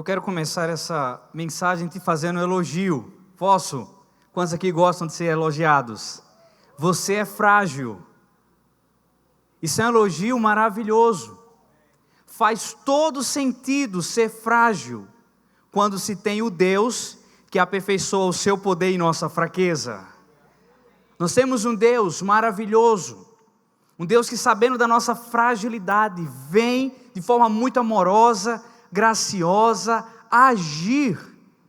quero começar essa mensagem te fazendo um elogio. Posso? Quantos aqui gostam de ser elogiados? Você é frágil. Isso é um elogio maravilhoso. Faz todo sentido ser frágil quando se tem o Deus que aperfeiçoa o seu poder em nossa fraqueza. Nós temos um Deus maravilhoso, um Deus que, sabendo da nossa fragilidade, vem de forma muito amorosa, graciosa, a agir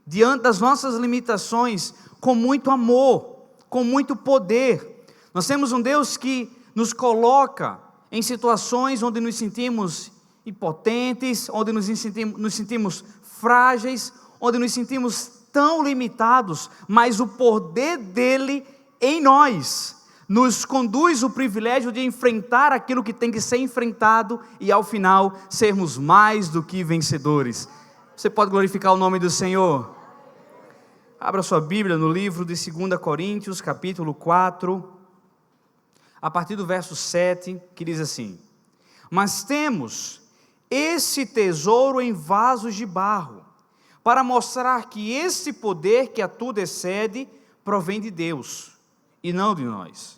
diante das nossas limitações com muito amor, com muito poder. Nós temos um Deus que nos coloca em situações onde nos sentimos impotentes, onde nos sentimos frágeis, onde nos sentimos tão limitados, mas o poder dele em nós nos conduz o privilégio de enfrentar aquilo que tem que ser enfrentado e ao final sermos mais do que vencedores. Você pode glorificar o nome do Senhor? Abra sua Bíblia no livro de 2 Coríntios, capítulo 4, a partir do verso 7, que diz assim: mas temos esse tesouro em vasos de barro, para mostrar que esse poder que a tudo excede, provém de Deus, e não de nós.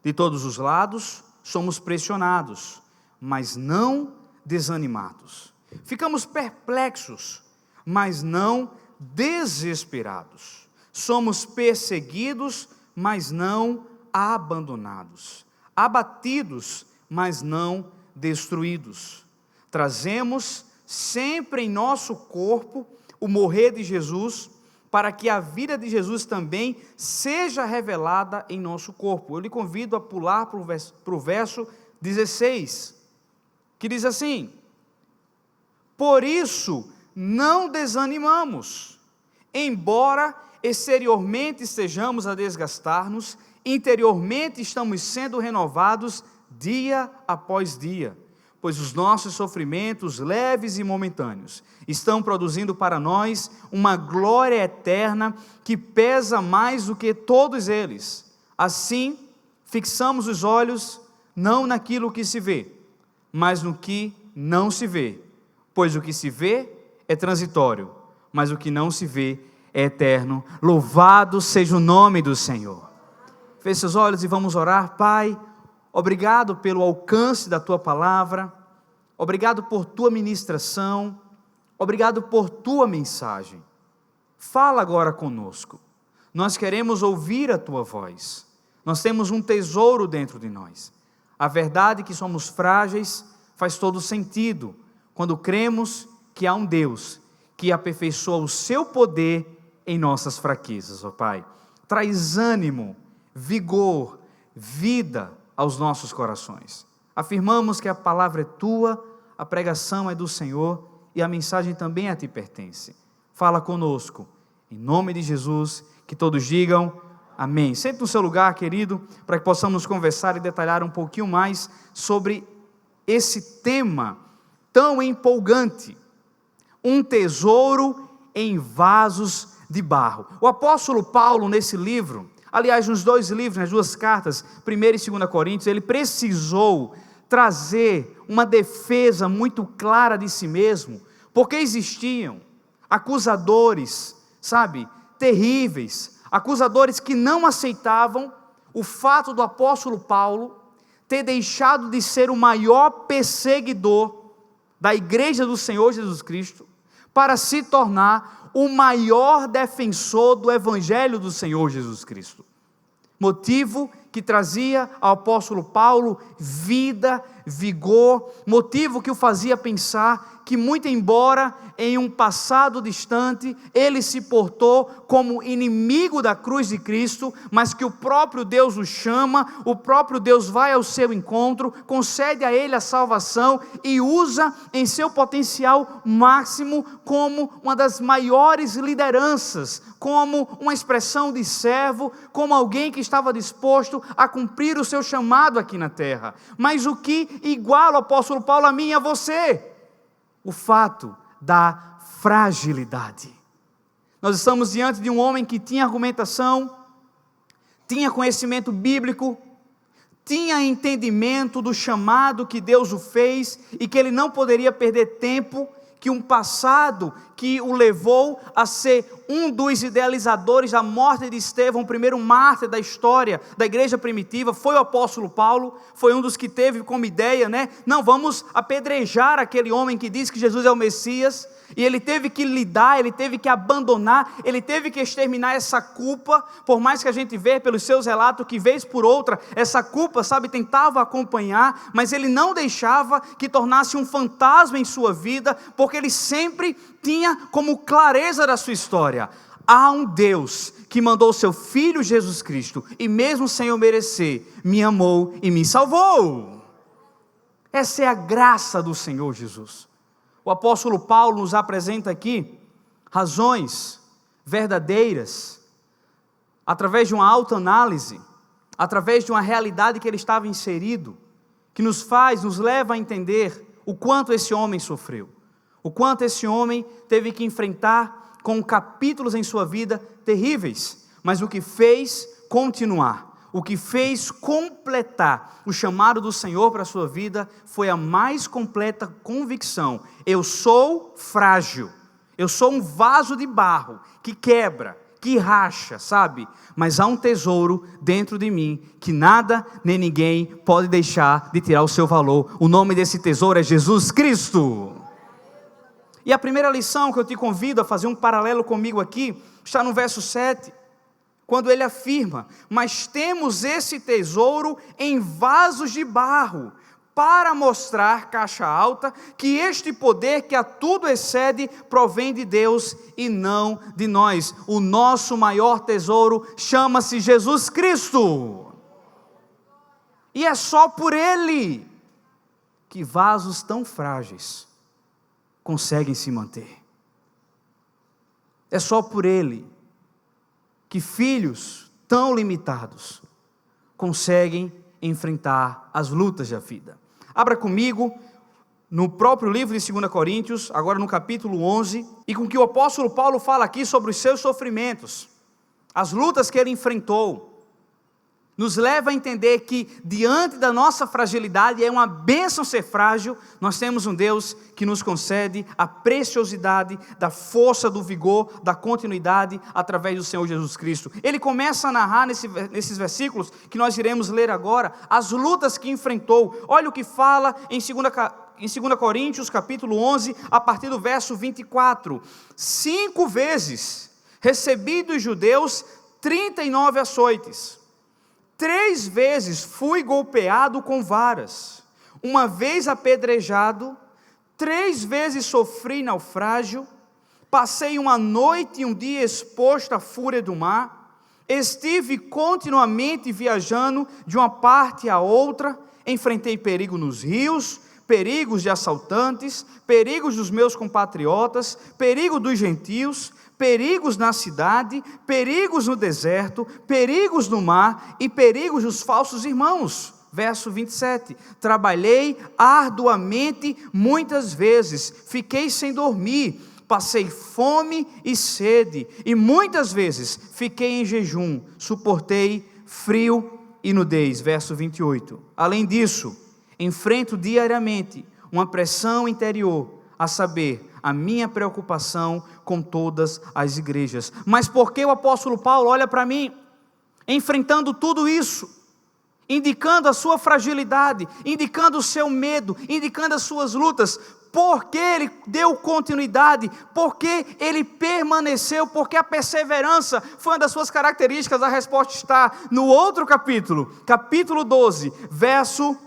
De todos os lados, somos pressionados, mas não desanimados. Ficamos perplexos, mas não desesperados. Somos perseguidos, mas não abandonados. Abatidos, mas não destruídos. Trazemos sempre em nosso corpo o morrer de Jesus, para que a vida de Jesus também seja revelada em nosso corpo. Eu lhe convido a pular para o verso 16, que diz assim: por isso não desanimamos, embora exteriormente estejamos a desgastar-nos, interiormente estamos sendo renovados dia após dia, pois os nossos sofrimentos leves e momentâneos estão produzindo para nós uma glória eterna que pesa mais do que todos eles. Assim, fixamos os olhos não naquilo que se vê, mas no que não se vê, pois o que se vê é transitório, mas o que não se vê é eterno. Louvado seja o nome do Senhor. Feche seus olhos e vamos orar. Pai, obrigado pelo alcance da Tua palavra, obrigado por Tua ministração, obrigado por Tua mensagem. Fala agora conosco, nós queremos ouvir a Tua voz, nós temos um tesouro dentro de nós. A verdade que somos frágeis faz todo sentido, quando cremos que há um Deus que aperfeiçoa o Seu poder em nossas fraquezas, ó Pai. Traz ânimo, vigor, vida aos nossos corações. Afirmamos que a palavra é Tua, a pregação é do Senhor e a mensagem também a Ti pertence. Fala conosco, em nome de Jesus, que todos digam amém. Sente no seu lugar, querido, para que possamos conversar e detalhar um pouquinho mais sobre esse tema tão empolgante, um tesouro em vasos de barro. O apóstolo Paulo, nesse livro, aliás, nos dois livros, nas duas cartas, 1 e 2 Coríntios, ele precisou trazer uma defesa muito clara de si mesmo, porque existiam acusadores, terríveis, acusadores que não aceitavam o fato do apóstolo Paulo ter deixado de ser o maior perseguidor da igreja do Senhor Jesus Cristo, para se tornar o maior defensor do evangelho do Senhor Jesus Cristo. Motivo que trazia ao apóstolo Paulo vida, vigor, motivo que o fazia pensar que, muito embora em um passado distante ele se portou como inimigo da cruz de Cristo, mas que o próprio Deus o chama, o próprio Deus vai ao seu encontro, concede a ele a salvação e usa em seu potencial máximo como uma das maiores lideranças, como uma expressão de servo, como alguém que estava disposto a cumprir o seu chamado aqui na terra. Mas o que iguala o apóstolo Paulo a mim e a você? O fato da fragilidade. Nós estamos diante de um homem que tinha argumentação, tinha conhecimento bíblico, tinha entendimento do chamado que Deus o fez e que ele não poderia perder tempo, que um passado que o levou a ser um dos idealizadores da morte de Estevão, o primeiro mártir da história da igreja primitiva, foi o apóstolo Paulo, foi um dos que teve como ideia, não, vamos apedrejar aquele homem que diz que Jesus é o Messias, e ele teve que lidar, ele teve que abandonar, ele teve que exterminar essa culpa, por mais que a gente vê pelos seus relatos que vez por outra, essa culpa, tentava acompanhar, mas ele não deixava que tornasse um fantasma em sua vida, porque ele sempre tinha como clareza da sua história: há um Deus que mandou o seu Filho Jesus Cristo, e mesmo sem eu merecer, me amou e me salvou. Essa é a graça do Senhor Jesus. O apóstolo Paulo nos apresenta aqui razões verdadeiras, através de uma autoanálise, através de uma realidade que ele estava inserido, que nos leva a entender o quanto esse homem sofreu, o quanto esse homem teve que enfrentar com capítulos em sua vida terríveis, mas o que fez continuar, o que fez completar o chamado do Senhor para a sua vida, foi a mais completa convicção: eu sou frágil, eu sou um vaso de barro, que quebra, que racha, mas há um tesouro dentro de mim, que nada nem ninguém pode deixar de tirar o seu valor. O nome desse tesouro é Jesus Cristo. E a primeira lição que eu te convido a fazer um paralelo comigo aqui, está no verso 7, quando ele afirma: mas temos esse tesouro em vasos de barro, para mostrar, caixa alta, que este poder que a tudo excede, provém de Deus e não de nós. O nosso maior tesouro chama-se Jesus Cristo, e é só por Ele que vasos tão frágeis conseguem se manter. É só por Ele que filhos tão limitados conseguem enfrentar as lutas da vida. Abra comigo no próprio livro de 2 Coríntios, agora no capítulo 11, e com que o apóstolo Paulo fala aqui sobre os seus sofrimentos, as lutas que ele enfrentou, nos leva a entender que diante da nossa fragilidade, é uma bênção ser frágil, nós temos um Deus que nos concede a preciosidade da força, do vigor, da continuidade, através do Senhor Jesus Cristo. Ele começa a narrar nesses versículos, que nós iremos ler agora, as lutas que enfrentou. Olha o que fala em 2 Coríntios, capítulo 11, a partir do verso 24. 5 vezes recebi dos judeus 39 açoites. 3 vezes fui golpeado com varas, 1 vez apedrejado, 3 vezes sofri naufrágio, passei 1 noite e 1 dia exposto à fúria do mar, estive continuamente viajando de uma parte a outra, enfrentei perigo nos rios, perigos de assaltantes, perigos dos meus compatriotas, perigo dos gentios, perigos na cidade, perigos no deserto, perigos no mar e perigos dos falsos irmãos. Verso 27, trabalhei arduamente muitas vezes, fiquei sem dormir, passei fome e sede, e muitas vezes fiquei em jejum, suportei frio e nudez. Verso 28, além disso, enfrento diariamente uma pressão interior, a saber, a minha preocupação com todas as igrejas. Mas por que o apóstolo Paulo olha para mim, enfrentando tudo isso, indicando a sua fragilidade, indicando o seu medo, indicando as suas lutas? Porque ele deu continuidade, porque ele permaneceu, porque a perseverança foi uma das suas características. A resposta está no outro capítulo, capítulo 12, verso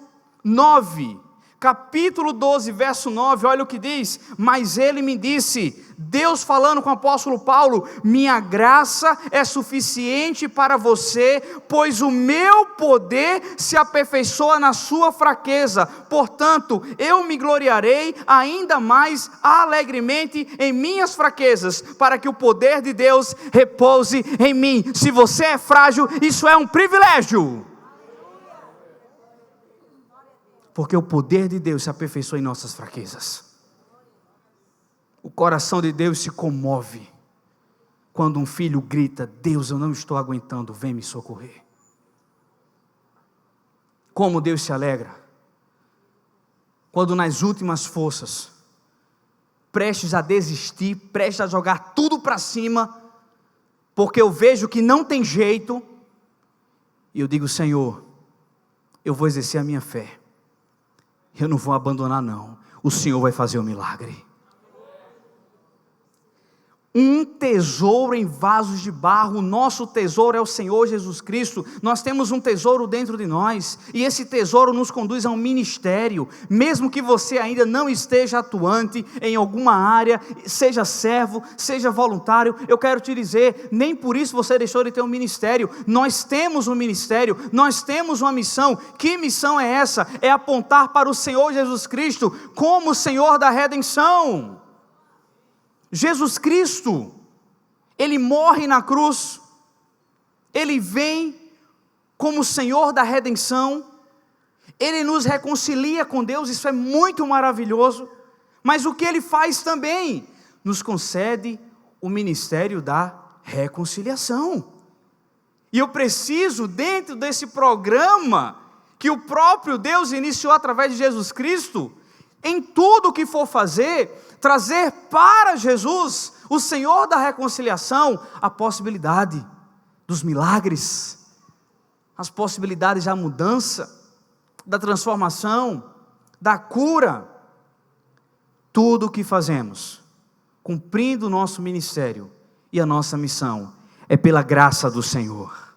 9. Capítulo 12, verso 9, olha o que diz: mas ele me disse, Deus falando com o apóstolo Paulo, minha graça é suficiente para você, pois o meu poder se aperfeiçoa na sua fraqueza, portanto, eu me gloriarei ainda mais alegremente em minhas fraquezas, para que o poder de Deus repouse em mim. Se você é frágil, isso é um privilégio, porque o poder de Deus se aperfeiçoa em nossas fraquezas. O coração de Deus se comove quando um filho grita: Deus, eu não estou aguentando, vem me socorrer. Como Deus se alegra quando nas últimas forças prestes a desistir, prestes a jogar tudo para cima, porque eu vejo que não tem jeito, e eu digo: Senhor, eu vou exercer a minha fé, eu não vou abandonar não, o Senhor vai fazer o milagre. Um tesouro em vasos de barro. O nosso tesouro é o Senhor Jesus Cristo. Nós temos um tesouro dentro de nós, e esse tesouro nos conduz a um ministério. Mesmo que você ainda não esteja atuante em alguma área, seja servo, seja voluntário, eu quero te dizer, nem por isso você deixou de ter um ministério. Nós temos um ministério, nós temos uma missão. Que missão é essa? É apontar para o Senhor Jesus Cristo como o Senhor da redenção. Jesus Cristo, Ele morre na cruz, Ele vem como Senhor da redenção, Ele nos reconcilia com Deus, isso é muito maravilhoso, mas o que Ele faz também? Nos concede o ministério da reconciliação. E eu preciso, dentro desse programa, que o próprio Deus iniciou através de Jesus Cristo, em tudo o que for fazer, trazer para Jesus, o Senhor da reconciliação, a possibilidade dos milagres, as possibilidades da mudança, da transformação, da cura. Tudo o que fazemos, cumprindo o nosso ministério e a nossa missão, é pela graça do Senhor.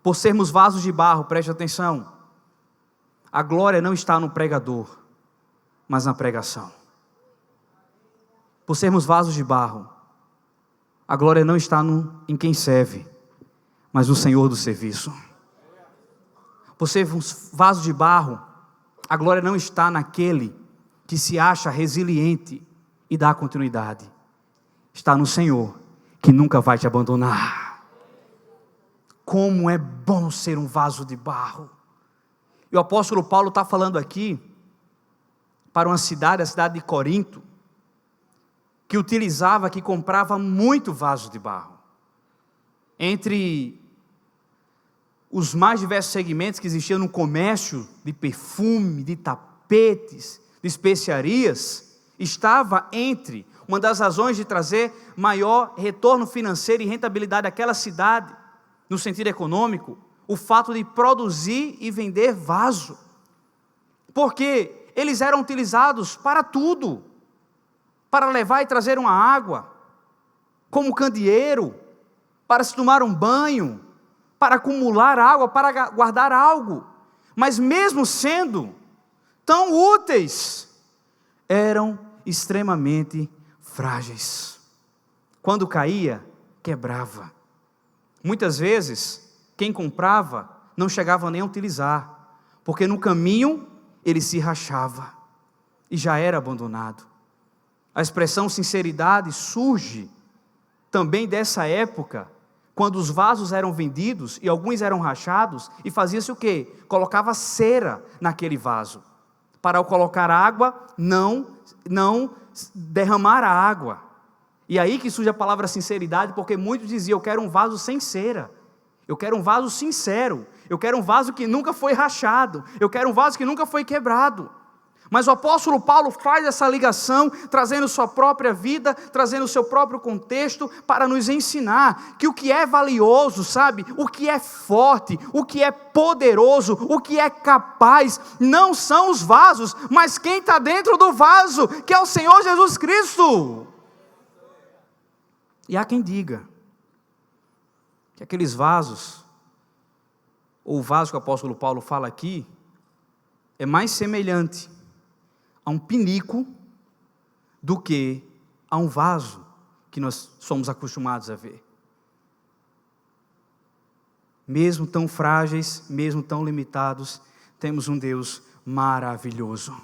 Por sermos vasos de barro, preste atenção, a glória não está no pregador, mas na pregação. Por sermos vasos de barro, a glória não está em quem serve, mas no Senhor do serviço. Por sermos vasos de barro, a glória não está naquele que se acha resiliente e dá continuidade. Está no Senhor, que nunca vai te abandonar. Como é bom ser um vaso de barro. E o apóstolo Paulo está falando aqui para uma cidade, a cidade de Corinto, que comprava muito vaso de barro. Entre os mais diversos segmentos que existiam no comércio de perfume, de tapetes, de especiarias, estava entre uma das razões de trazer maior retorno financeiro e rentabilidade àquela cidade, no sentido econômico, o fato de produzir e vender vaso, porque eles eram utilizados para tudo, para levar e trazer uma água, como candeeiro, para se tomar um banho, para acumular água, para guardar algo. Mas mesmo sendo tão úteis, eram extremamente frágeis. Quando caía, quebrava. Muitas vezes, quem comprava não chegava nem a utilizar, porque no caminho ele se rachava e já era abandonado. A expressão sinceridade surge também dessa época, quando os vasos eram vendidos e alguns eram rachados, e fazia-se o quê? Colocava cera naquele vaso, para ao colocar água, não derramar a água. E aí que surge a palavra sinceridade, porque muitos diziam: eu quero um vaso sem cera, eu quero um vaso sincero, eu quero um vaso que nunca foi rachado, eu quero um vaso que nunca foi quebrado. Mas o apóstolo Paulo faz essa ligação, trazendo sua própria vida, trazendo o seu próprio contexto, para nos ensinar que o que é valioso, sabe, o que é forte, o que é poderoso, o que é capaz, não são os vasos, mas quem está dentro do vaso, que é o Senhor Jesus Cristo. E há quem diga que aqueles vasos, ou o vaso que o apóstolo Paulo fala aqui, é mais semelhante a um pinico do que a um vaso que nós somos acostumados a ver. Mesmo tão frágeis, mesmo tão limitados, temos um Deus maravilhoso.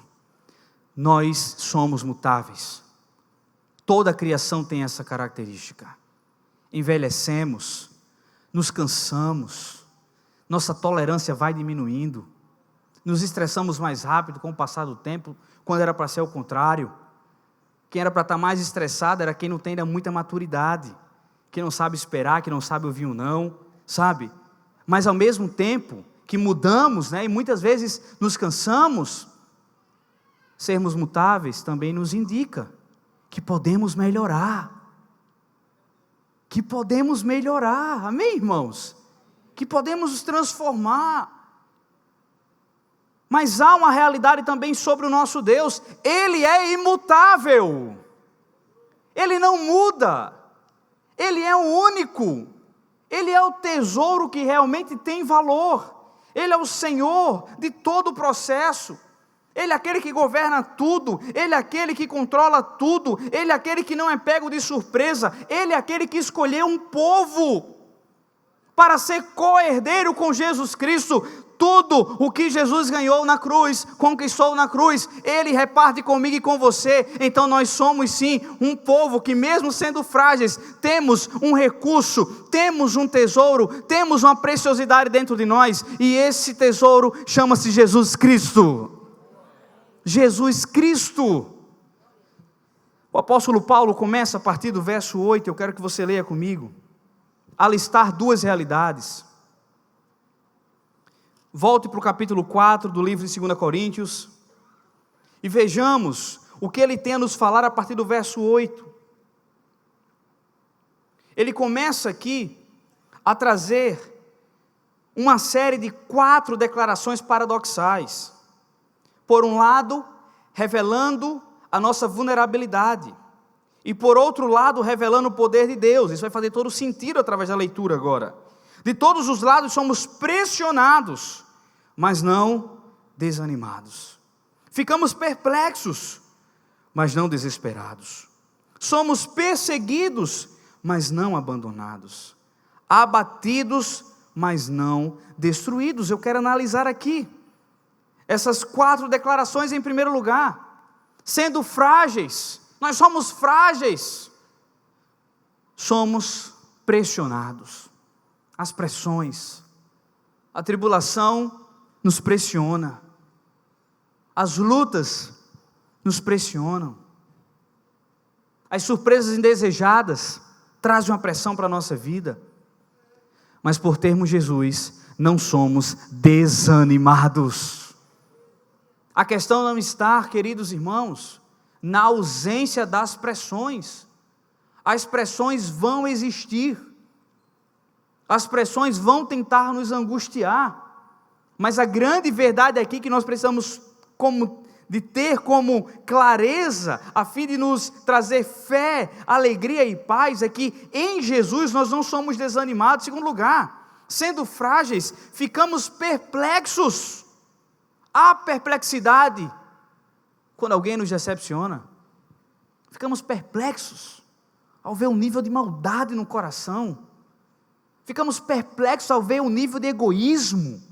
Nós somos mutáveis. Toda a criação tem essa característica. Envelhecemos, nos cansamos, nossa tolerância vai diminuindo, nos estressamos mais rápido com o passar do tempo, quando era para ser o contrário. Quem era para estar mais estressado era quem não tem ainda muita maturidade, quem não sabe esperar, quem não sabe ouvir um não, sabe? Mas ao mesmo tempo que mudamos, e muitas vezes nos cansamos, sermos mutáveis também nos indica que podemos melhorar. Que podemos melhorar, amém, irmãos? Que podemos nos transformar. Mas há uma realidade também sobre o nosso Deus: Ele é imutável, Ele não muda, Ele é o único, Ele é o tesouro que realmente tem valor, Ele é o Senhor de todo o processo, Ele é aquele que governa tudo, Ele é aquele que controla tudo, Ele é aquele que não é pego de surpresa, Ele é aquele que escolheu um povo para ser co-herdeiro com Jesus Cristo. Tudo o que Jesus ganhou na cruz, conquistou na cruz, Ele reparte comigo e com você. Então nós somos sim um povo que, mesmo sendo frágeis, temos um recurso, temos um tesouro, temos uma preciosidade dentro de nós, e esse tesouro chama-se Jesus Cristo. Jesus Cristo. O apóstolo Paulo começa a partir do verso 8, eu quero que você leia comigo, a listar duas realidades. Volte para o capítulo 4 do livro de 2 Coríntios, e vejamos o que ele tem a nos falar a partir do verso 8. Ele começa aqui a trazer uma série de 4 declarações paradoxais. Por um lado, revelando a nossa vulnerabilidade, e por outro lado, revelando o poder de Deus. Isso vai fazer todo sentido através da leitura agora. De todos os lados somos pressionados, mas não desanimados. Ficamos perplexos, mas não desesperados. Somos perseguidos, mas não abandonados. Abatidos, mas não destruídos. Eu quero analisar aqui essas 4 declarações. Em primeiro lugar, sendo frágeis, nós somos frágeis, somos pressionados. As pressões, a tribulação nos pressiona, as lutas nos pressionam, as surpresas indesejadas trazem uma pressão para a nossa vida, mas por termos Jesus, não somos desanimados. A questão não está, queridos irmãos, na ausência das pressões. As pressões vão existir, as pressões vão tentar nos angustiar, mas a grande verdade aqui que nós precisamos ter como clareza, a fim de nos trazer fé, alegria e paz, é que em Jesus nós não somos desanimados. Em segundo lugar, sendo frágeis, ficamos perplexos. Há perplexidade quando alguém nos decepciona. Ficamos perplexos ao ver o nível de maldade no coração. Ficamos perplexos ao ver o nível de egoísmo.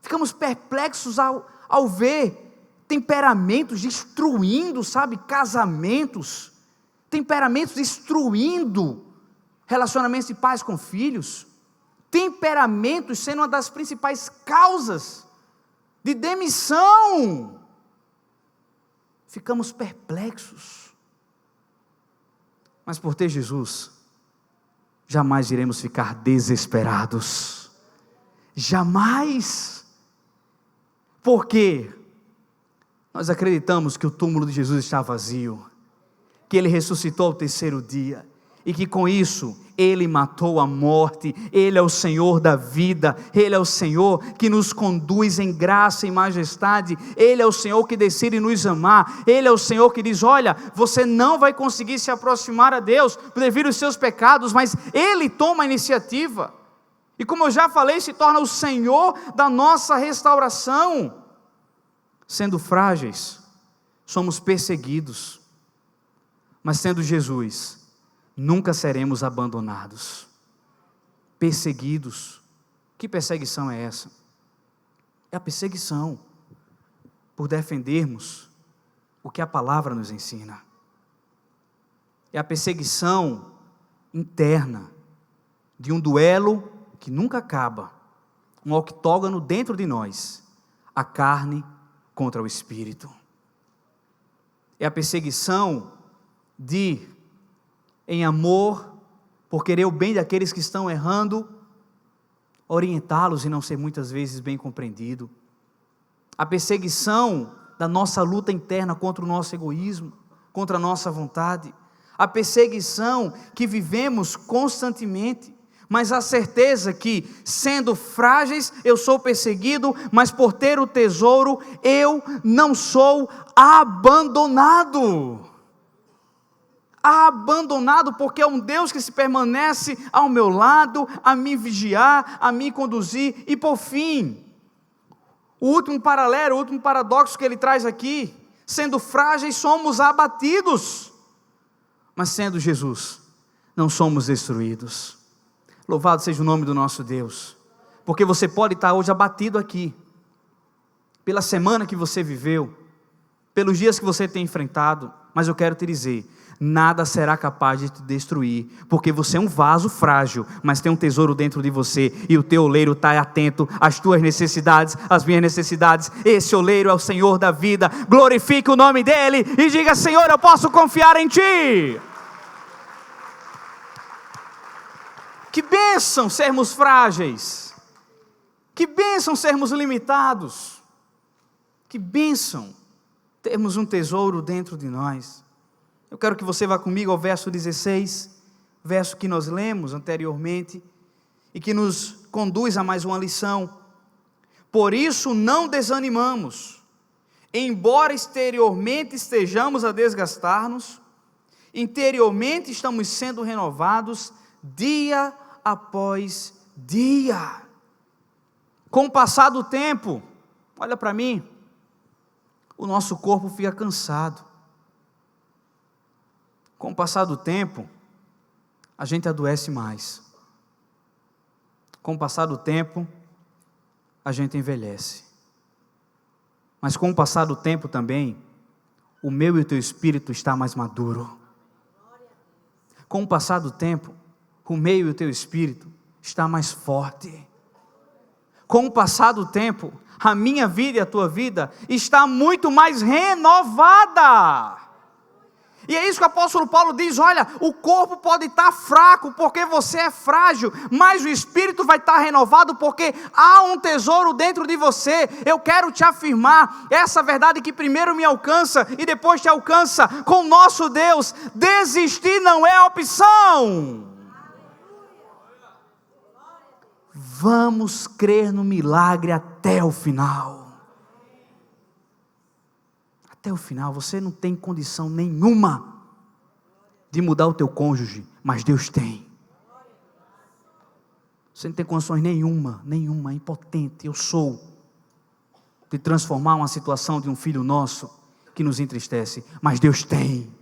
Ficamos perplexos ao ver temperamentos destruindo, casamentos. Temperamentos destruindo relacionamentos de pais com filhos. Temperamentos sendo uma das principais causas de demissão. Ficamos perplexos. Mas por ter Jesus, jamais iremos ficar desesperados. Jamais. Porque nós acreditamos que o túmulo de Jesus está vazio, que Ele ressuscitou ao terceiro dia, e que com isso Ele matou a morte. Ele é o Senhor da vida, Ele é o Senhor que nos conduz em graça e majestade, Ele é o Senhor que decide nos amar, Ele é o Senhor que diz: olha, você não vai conseguir se aproximar a Deus devido aos seus pecados, mas Ele toma a iniciativa, e como eu já falei, se torna o Senhor da nossa restauração. Sendo frágeis, somos perseguidos, mas tendo Jesus, nunca seremos abandonados. Perseguidos. Que perseguição é essa? É a perseguição por defendermos o que a palavra nos ensina. É a perseguição interna de um duelo que nunca acaba, um octógono dentro de nós, a carne contra o espírito. É a perseguição em amor, por querer o bem daqueles que estão errando, orientá-los e não ser muitas vezes bem compreendido. A perseguição da nossa luta interna contra o nosso egoísmo. contra a nossa vontade, a perseguição que vivemos constantemente, mas a certeza que, sendo frágeis, eu sou perseguido, mas por ter o tesouro, eu não sou abandonado. Abandonado, porque é um Deus que se permanece ao meu lado, a me vigiar, a me conduzir, e por fim, o último paralelo, o último paradoxo que ele traz aqui: sendo frágeis, somos abatidos, mas sendo Jesus, não somos destruídos. Louvado seja o nome do nosso Deus, porque você pode estar hoje abatido aqui, pela semana que você viveu, pelos dias que você tem enfrentado, mas eu quero te dizer, nada será capaz de te destruir, porque você é um vaso frágil, mas tem um tesouro dentro de você, e o teu oleiro está atento às tuas necessidades, às minhas necessidades. Esse oleiro é o Senhor da vida. Glorifique o nome dEle, e diga: Senhor, eu posso confiar em Ti. Que bênção sermos frágeis, que bênção sermos limitados, que bênção termos um tesouro dentro de nós. Eu quero que você vá comigo ao verso 16, verso que nós lemos anteriormente, e que nos conduz a mais uma lição. Por isso não desanimamos, embora exteriormente estejamos a desgastar-nos, interiormente estamos sendo renovados dia após dia. Com o passar do tempo, olha para mim, o nosso corpo fica cansado. Com o passar do tempo, a gente adoece mais. Com o passar do tempo, a gente envelhece. Mas com o passar do tempo também, o meu e o teu espírito está mais maduro. Com o passar do tempo, o meu e o teu espírito está mais forte. Com o passar do tempo, a minha vida e a tua vida está muito mais renovada. E é isso que o apóstolo Paulo diz: olha, o corpo pode estar fraco porque você é frágil, mas o espírito vai estar renovado porque há um tesouro dentro de você. Eu quero te afirmar essa verdade que primeiro me alcança e depois te alcança. Com o nosso Deus, desistir não é opção. Vamos crer no milagre até o final. Até o final. Você não tem condição nenhuma de mudar o teu cônjuge, mas Deus tem. Você não tem condições nenhuma, impotente, eu sou, de transformar uma situação de um filho nosso que nos entristece, mas Deus tem.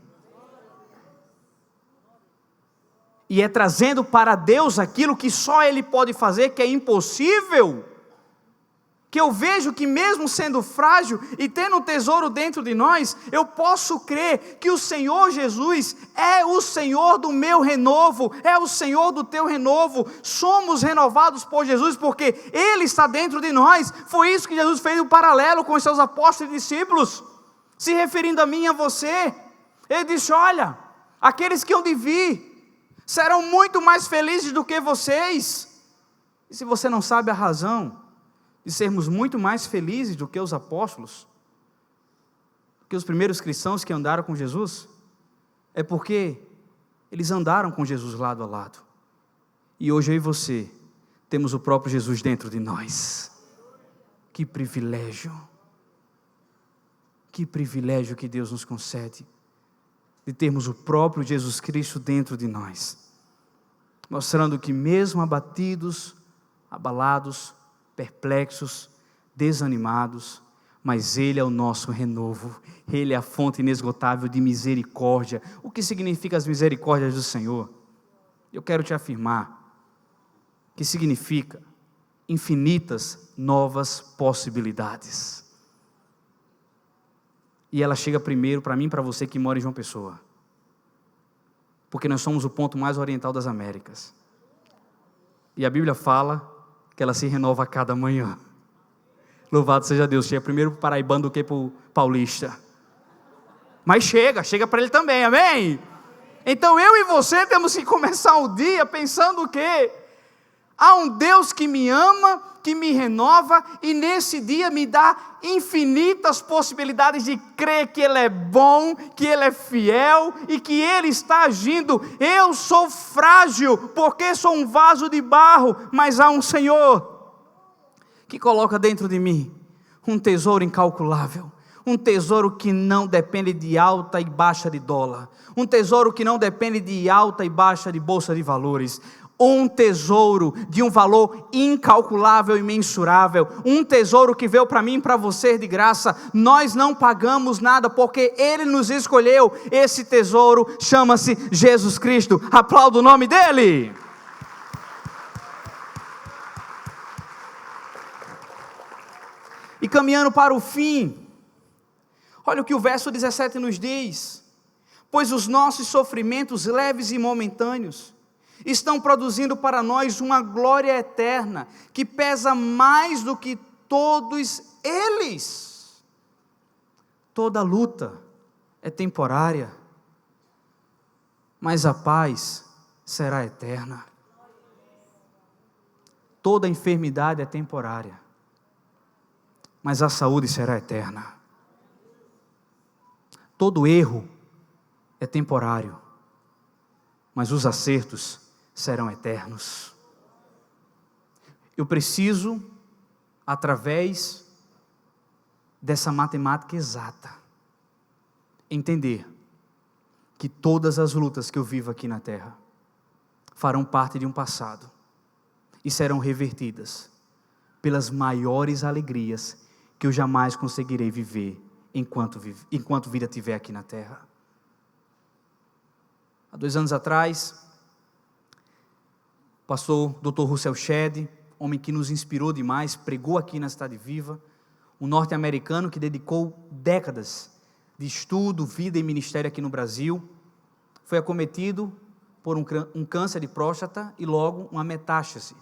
E é trazendo para Deus aquilo que só Ele pode fazer, que é impossível, que eu vejo que mesmo sendo frágil e tendo um tesouro dentro de nós, eu posso crer que o Senhor Jesus é o Senhor do meu renovo, é o Senhor do teu renovo. Somos renovados por Jesus porque Ele está dentro de nós. Foi isso que Jesus fez um paralelo com os seus apóstolos e discípulos, se referindo a mim e a você. Ele disse: olha, aqueles que hão de vir serão muito mais felizes do que vocês. E se você não sabe a razão de sermos muito mais felizes do que os apóstolos, do que os primeiros cristãos que andaram com Jesus, é porque eles andaram com Jesus lado a lado. E hoje eu e você temos o próprio Jesus dentro de nós. Que privilégio que Deus nos concede, de termos o próprio Jesus Cristo dentro de nós, mostrando que mesmo abatidos, abalados, perplexos, desanimados, mas Ele é o nosso renovo, Ele é a fonte inesgotável de misericórdia. O que significa as misericórdias do Senhor? Eu quero te afirmar que significa infinitas novas possibilidades. E ela chega primeiro para mim e para você que mora em João Pessoa, porque nós somos o ponto mais oriental das Américas, e a Bíblia fala que ela se renova a cada manhã. Louvado seja Deus. Chega primeiro para o paraibano do que para o paulista, mas chega para ele também, amém? Então eu e você temos que começar o dia pensando o quê? Há um Deus que me ama, que me renova e nesse dia me dá infinitas possibilidades de crer que Ele é bom, que Ele é fiel e que Ele está agindo. Eu sou frágil porque sou um vaso de barro, mas há um Senhor que coloca dentro de mim um tesouro incalculável. Um tesouro que não depende de alta e baixa de dólar. Um tesouro que não depende de alta e baixa de bolsa de valores. Um tesouro de um valor incalculável e mensurável. Um tesouro que veio para mim e para você de graça. Nós não pagamos nada porque Ele nos escolheu. Esse tesouro chama-se Jesus Cristo. Aplauda o nome dEle. E caminhando para o fim, olha o que o verso 17 nos diz: pois os nossos sofrimentos leves e momentâneos estão produzindo para nós uma glória eterna, que pesa mais do que todos eles. Toda luta é temporária, mas a paz será eterna. Toda enfermidade é temporária, mas a saúde será eterna. Todo erro é temporário, mas os acertos serão eternos. Eu preciso, através dessa matemática exata, entender que todas as lutas que eu vivo aqui na terra farão parte de um passado e serão revertidas pelas maiores alegrias que eu jamais conseguirei viver enquanto vida tiver aqui na terra. Há 2 anos atrás, o pastor Dr. Russell Shedd, homem que nos inspirou demais, pregou aqui na Cidade Viva, um norte-americano que dedicou décadas de estudo, vida e ministério aqui no Brasil, foi acometido por um câncer de próstata e logo uma metástase.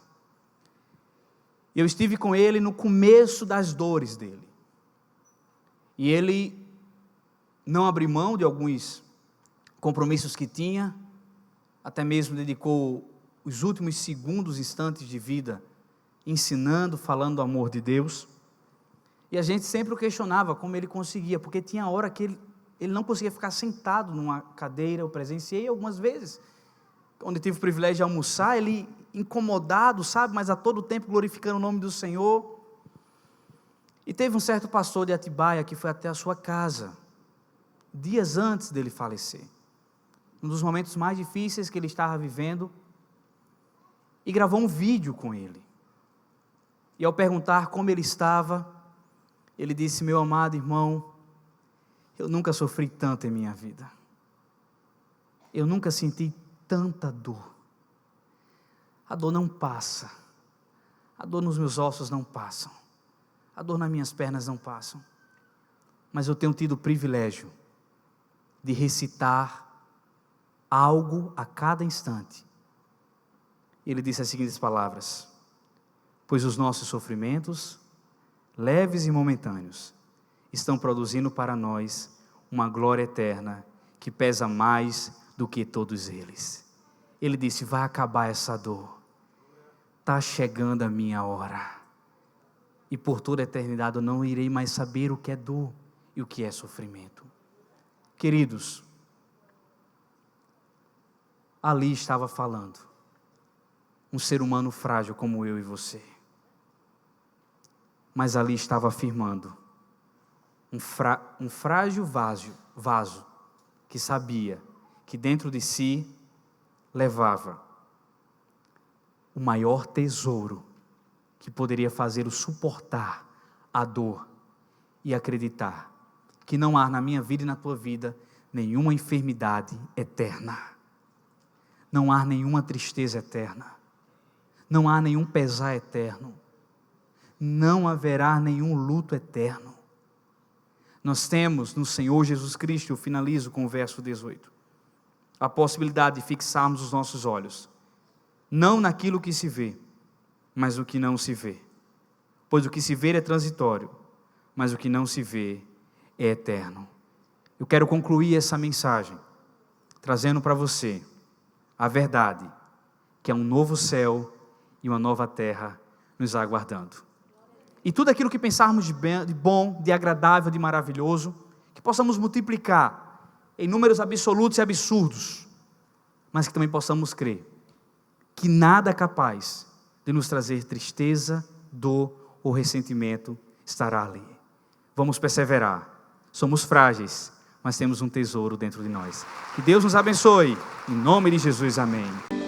Eu estive com ele no começo das dores dele. E ele não abriu mão de alguns compromissos que tinha, até mesmo dedicou os últimos segundos, instantes de vida, ensinando, falando do amor de Deus. E a gente sempre o questionava como ele conseguia, porque tinha hora que ele não conseguia ficar sentado numa cadeira. Eu presenciei algumas vezes, onde tive o privilégio de almoçar, ele incomodado, sabe, mas a todo tempo glorificando o nome do Senhor. E teve um certo pastor de Atibaia que foi até a sua casa, dias antes dele falecer, um dos momentos mais difíceis que ele estava vivendo, e gravou um vídeo com ele. E ao perguntar como ele estava, ele disse: meu amado irmão, eu nunca sofri tanto em minha vida, eu nunca senti tanta dor. A dor não passa, a dor nos meus ossos não passa, a dor nas minhas pernas não passa, mas eu tenho tido o privilégio de recitar algo a cada instante. Ele disse as seguintes palavras: pois os nossos sofrimentos, leves e momentâneos, estão produzindo para nós uma glória eterna que pesa mais do que todos eles. Ele disse: vai acabar essa dor, está chegando a minha hora, e por toda a eternidade eu não irei mais saber o que é dor e o que é sofrimento. Queridos, ali estava falando um ser humano frágil como eu e você, mas ali estava afirmando um frágil vaso que sabia que dentro de si levava o maior tesouro que poderia fazê-lo suportar a dor e acreditar que não há na minha vida e na tua vida nenhuma enfermidade eterna, não há nenhuma tristeza eterna, não há nenhum pesar eterno, não haverá nenhum luto eterno. Nós temos no Senhor Jesus Cristo, eu finalizo com o verso 18, a possibilidade de fixarmos os nossos olhos, não naquilo que se vê, mas no que não se vê. Pois o que se vê é transitório, mas o que não se vê é eterno. Eu quero concluir essa mensagem, trazendo para você a verdade, que é um novo céu e uma nova terra nos aguardando. E tudo aquilo que pensarmos de bom, de agradável, de maravilhoso, que possamos multiplicar em números absolutos e absurdos, mas que também possamos crer que nada é capaz de nos trazer tristeza, dor ou ressentimento estará ali. Vamos perseverar. Somos frágeis, mas temos um tesouro dentro de nós. Que Deus nos abençoe. Em nome de Jesus, amém.